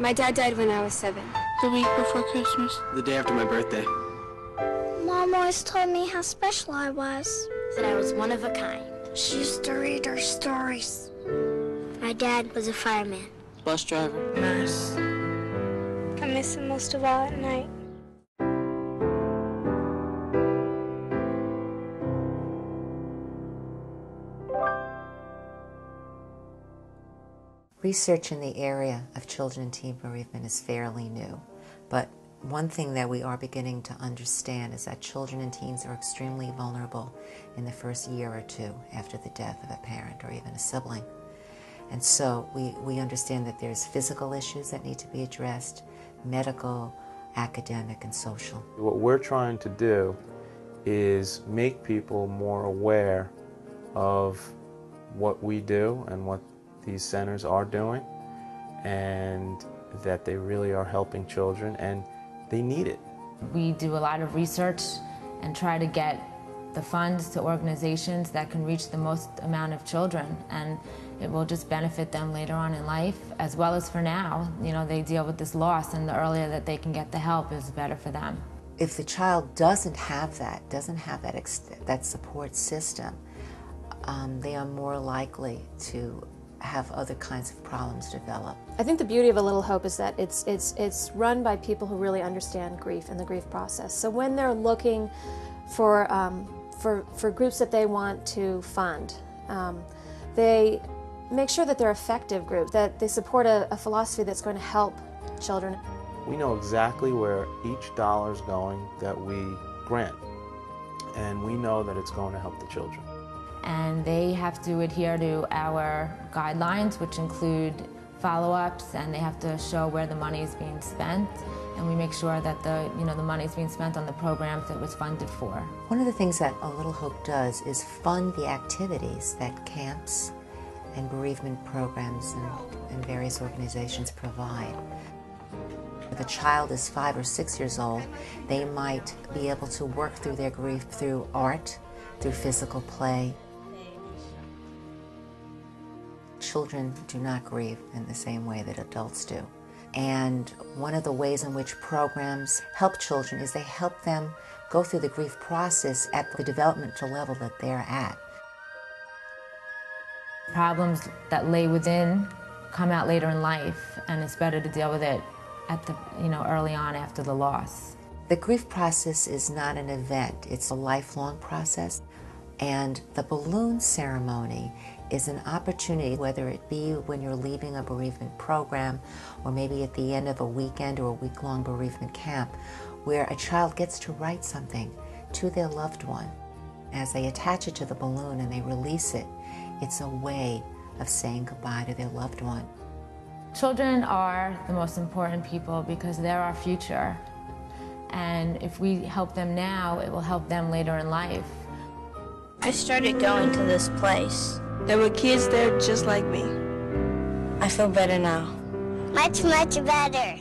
My dad died when I was 7. The week before Christmas. The day after my birthday. Mom always told me how special I was. That I was one of a kind. She used to read our stories. My dad was a fireman. Bus driver. Nurse. I miss him most of all at night. Research in the area of children and teen bereavement is fairly new, but one thing that we are beginning to understand is that children and teens are extremely vulnerable in the first year or two after the death of a parent or even a sibling. And so we understand that there's physical issues that need to be addressed, medical, academic, and social. What we're trying to do is make people more aware of what we do and what these centers are doing, and that they really are helping children and they need it. We do a lot of research and try to get the funds to organizations that can reach the most amount of children, and it will just benefit them later on in life as well as for now. You know, they deal with this loss, and the earlier that they can get the help is better for them. If the child doesn't have that support system, they are more likely to have other kinds of problems develop. I think the beauty of A Little Hope is that it's run by people who really understand grief and the grief process. So when they're looking for groups that they want to fund, they make sure that they're effective groups, that they support a philosophy that's going to help children. We know exactly where each dollar is going that we grant, and we know that it's going to help the children. And they have to adhere to our guidelines, which include follow-ups, and they have to show where the money is being spent, and we make sure that the money is being spent on the programs it was funded for. One of the things that A Little Hope does is fund the activities that camps and bereavement programs and various organizations provide. If a child is 5 or 6 years old, they might be able to work through their grief through art, through physical play. Children do not grieve in the same way that adults do. And one of the ways in which programs help children is they help them go through the grief process at the developmental level that they're at. Problems that lay within come out later in life, and it's better to deal with it at the, early on after the loss. The grief process is not an event, it's a lifelong process. And the balloon ceremony is an opportunity, whether it be when you're leaving a bereavement program or maybe at the end of a weekend or a week-long bereavement camp, where a child gets to write something to their loved one. As they attach it to the balloon and they release it, it's a way of saying goodbye to their loved one. Children are the most important people because they're our future. And if we help them now, it will help them later in life. I started going to this place. There were kids there just like me. I feel better now. Much, much better.